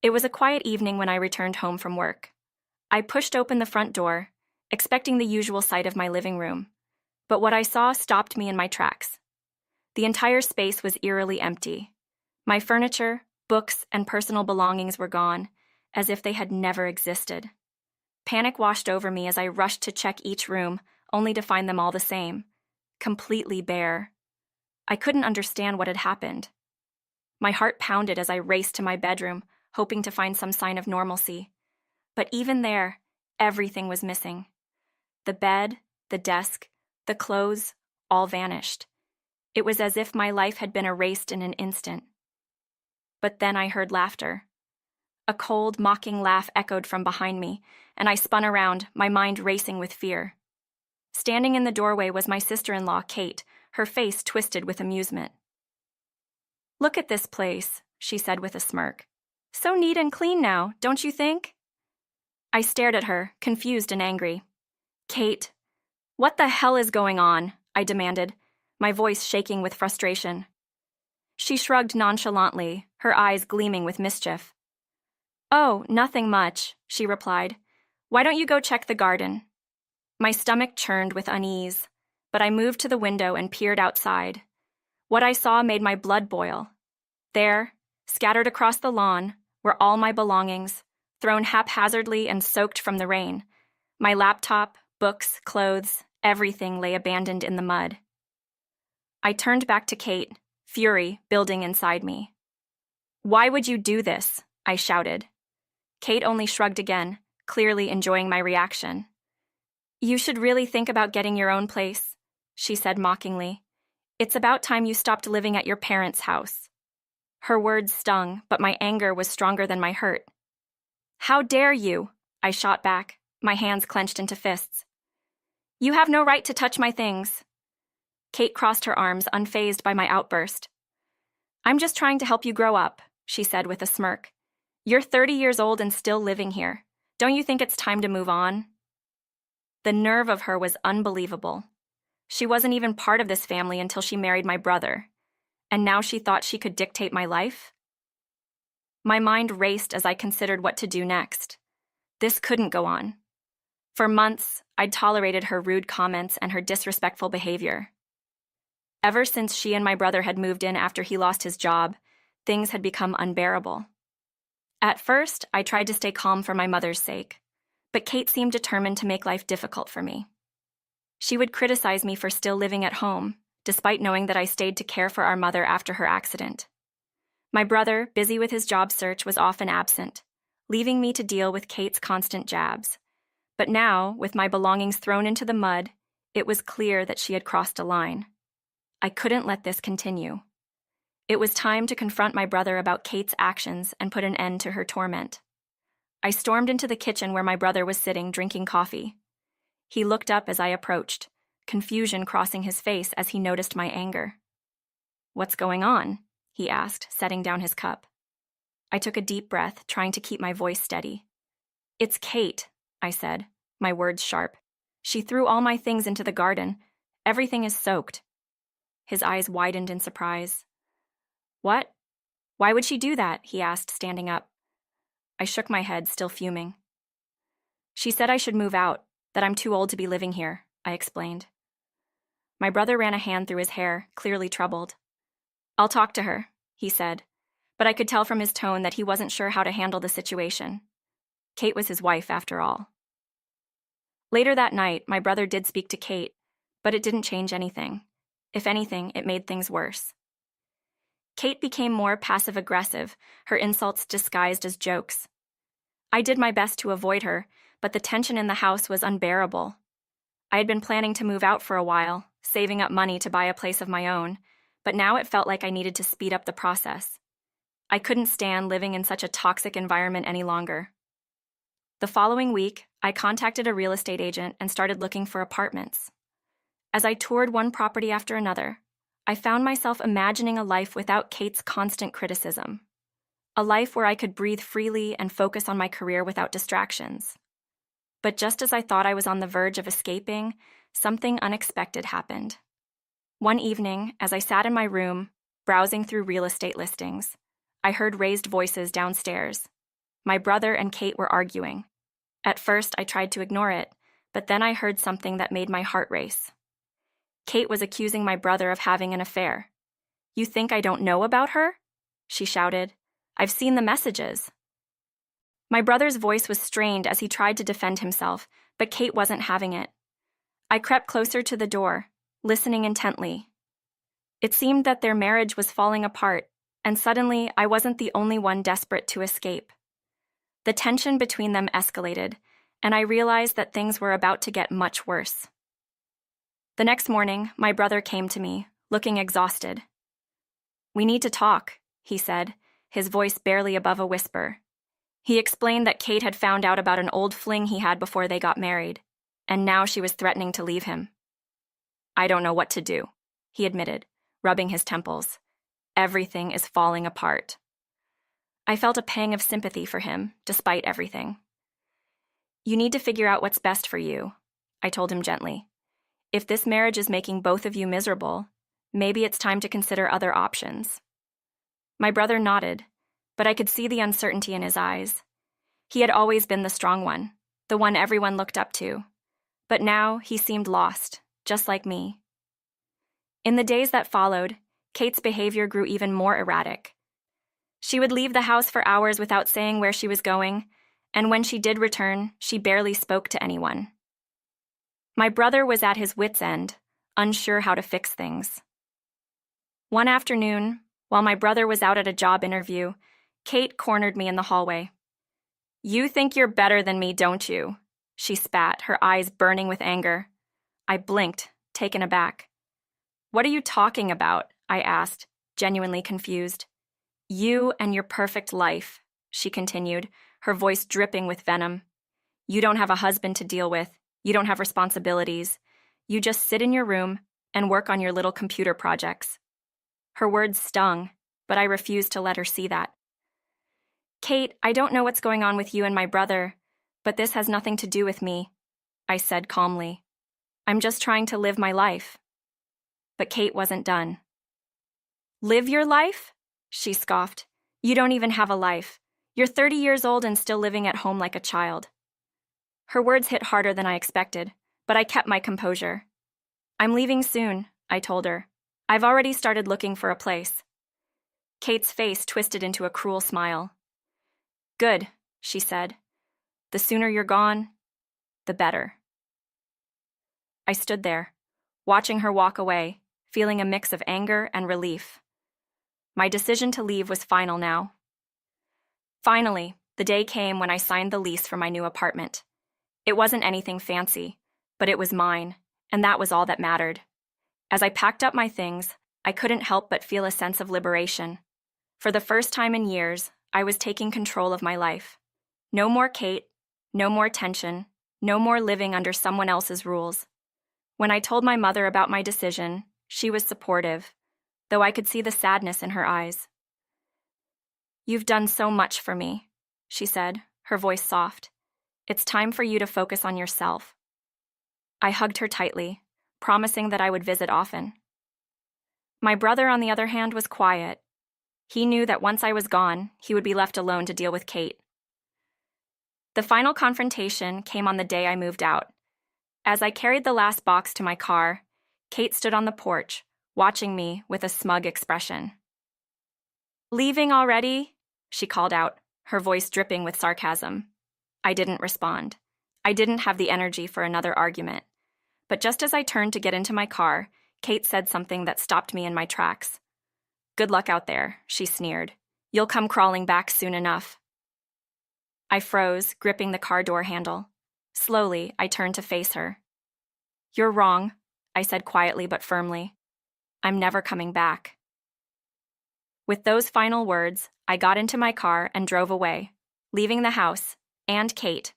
It was a quiet evening when I returned home from work. I pushed open the front door, expecting the usual sight of my living room. But what I saw stopped me in my tracks. The entire space was eerily empty. My furniture, books, and personal belongings were gone, as if they had never existed. Panic washed over me as I rushed to check each room, only to find them all the same, completely bare. I couldn't understand what had happened. My heart pounded as I raced to my bedroom, hoping to find some sign of normalcy. But even there, everything was missing. The bed, the desk, the clothes, all vanished. It was as if my life had been erased in an instant. But then I heard laughter. A cold, mocking laugh echoed from behind me, and I spun around, my mind racing with fear. Standing in the doorway was my sister-in-law, Kate, her face twisted with amusement. "Look at this place," she said with a smirk. "So neat and clean now, don't you think?" I stared at her, confused and angry. "Kate, what the hell is going on?" I demanded, my voice shaking with frustration. She shrugged nonchalantly, her eyes gleaming with mischief. "Oh, nothing much," she replied. "Why don't you go check the garden?" My stomach churned with unease, but I moved to the window and peered outside. What I saw made my blood boil. There, scattered across the lawn, were all my belongings, thrown haphazardly and soaked from the rain. My laptop, books, clothes, everything lay abandoned in the mud. I turned back to Kate, fury building inside me. "Why would you do this?" I shouted. Kate only shrugged again, clearly enjoying my reaction. "You should really think about getting your own place," she said mockingly. "It's about time you stopped living at your parents' house." Her words stung, but my anger was stronger than my hurt. "How dare you?" I shot back, my hands clenched into fists. "You have no right to touch my things." Kate crossed her arms, unfazed by my outburst. "I'm just trying to help you grow up," she said with a smirk. "You're 30 years old and still living here. Don't you think it's time to move on?" The nerve of her was unbelievable. She wasn't even part of this family until she married my brother, and now she thought she could dictate my life? My mind raced as I considered what to do next. This couldn't go on. For months, I'd tolerated her rude comments and her disrespectful behavior. Ever since she and my brother had moved in after he lost his job, things had become unbearable. At first, I tried to stay calm for my mother's sake, but Kate seemed determined to make life difficult for me. She would criticize me for still living at home, despite knowing that I stayed to care for our mother after her accident. My brother, busy with his job search, was often absent, leaving me to deal with Kate's constant jabs. But now, with my belongings thrown into the mud, it was clear that she had crossed a line. I couldn't let this continue. It was time to confront my brother about Kate's actions and put an end to her torment. I stormed into the kitchen where my brother was sitting, drinking coffee. He looked up as I approached, confusion crossing his face as he noticed my anger. "What's going on?" he asked, setting down his cup. I took a deep breath, trying to keep my voice steady. "It's Kate," I said, my words sharp. "She threw all my things into the garden. Everything is soaked." His eyes widened in surprise. "What? Why would she do that?" he asked, standing up. I shook my head, still fuming. "She said I should move out, that I'm too old to be living here," I explained. My brother ran a hand through his hair, clearly troubled. "I'll talk to her," he said, but I could tell from his tone that he wasn't sure how to handle the situation. Kate was his wife, after all. Later that night, my brother did speak to Kate, but it didn't change anything. If anything, it made things worse. Kate became more passive-aggressive, her insults disguised as jokes. I did my best to avoid her, but the tension in the house was unbearable. I had been planning to move out for a while, saving up money to buy a place of my own, but now it felt like I needed to speed up the process. I couldn't stand living in such a toxic environment any longer. The following week, I contacted a real estate agent and started looking for apartments. As I toured one property after another, I found myself imagining a life without Kate's constant criticism. A life where I could breathe freely and focus on my career without distractions. But just as I thought I was on the verge of escaping, something unexpected happened. One evening, as I sat in my room, browsing through real estate listings, I heard raised voices downstairs. My brother and Kate were arguing. At first, I tried to ignore it, but then I heard something that made my heart race. Kate was accusing my brother of having an affair. "You think I don't know about her?" she shouted. "I've seen the messages." My brother's voice was strained as he tried to defend himself, but Kate wasn't having it. I crept closer to the door, listening intently. It seemed that their marriage was falling apart, and suddenly I wasn't the only one desperate to escape. The tension between them escalated, and I realized that things were about to get much worse. The next morning, my brother came to me, looking exhausted. "We need to talk," he said, his voice barely above a whisper. He explained that Kate had found out about an old fling he had before they got married, and now she was threatening to leave him. "I don't know what to do," he admitted, rubbing his temples. "Everything is falling apart." I felt a pang of sympathy for him, despite everything. "You need to figure out what's best for you," I told him gently. "If this marriage is making both of you miserable, maybe it's time to consider other options." My brother nodded, but I could see the uncertainty in his eyes. He had always been the strong one, the one everyone looked up to. But now he seemed lost, just like me. In the days that followed, Kate's behavior grew even more erratic. She would leave the house for hours without saying where she was going, and when she did return, she barely spoke to anyone. My brother was at his wits' end, unsure how to fix things. One afternoon, while my brother was out at a job interview, Kate cornered me in the hallway. "You think you're better than me, don't you?" she spat, her eyes burning with anger. I blinked, taken aback. "What are you talking about?" I asked, genuinely confused. "You and your perfect life," she continued, her voice dripping with venom. "You don't have a husband to deal with. You don't have responsibilities. You just sit in your room and work on your little computer projects." Her words stung, but I refused to let her see that. "Kate, I don't know what's going on with you and my brother, but this has nothing to do with me," I said calmly. "I'm just trying to live my life." But Kate wasn't done. "Live your life?" she scoffed. "You don't even have a life. You're 30 years old and still living at home like a child." Her words hit harder than I expected, but I kept my composure. "I'm leaving soon," I told her. "I've already started looking for a place." Kate's face twisted into a cruel smile. "Good," she said. "The sooner you're gone, the better." I stood there, watching her walk away, feeling a mix of anger and relief. My decision to leave was final now. Finally, the day came when I signed the lease for my new apartment. It wasn't anything fancy, but it was mine, and that was all that mattered. As I packed up my things, I couldn't help but feel a sense of liberation. For the first time in years, I was taking control of my life. No more Kate, no more tension, no more living under someone else's rules. When I told my mother about my decision, she was supportive, though I could see the sadness in her eyes. "You've done so much for me," she said, her voice soft. "It's time for you to focus on yourself." I hugged her tightly, promising that I would visit often. My brother, on the other hand, was quiet. He knew that once I was gone, he would be left alone to deal with Kate. The final confrontation came on the day I moved out. As I carried the last box to my car, Kate stood on the porch, watching me with a smug expression. "Leaving already?" she called out, her voice dripping with sarcasm. I didn't respond. I didn't have the energy for another argument. But just as I turned to get into my car, Kate said something that stopped me in my tracks. "Good luck out there," she sneered. "You'll come crawling back soon enough." I froze, gripping the car door handle. Slowly, I turned to face her. "You're wrong," I said quietly but firmly. "I'm never coming back." With those final words, I got into my car and drove away, leaving the house and Kate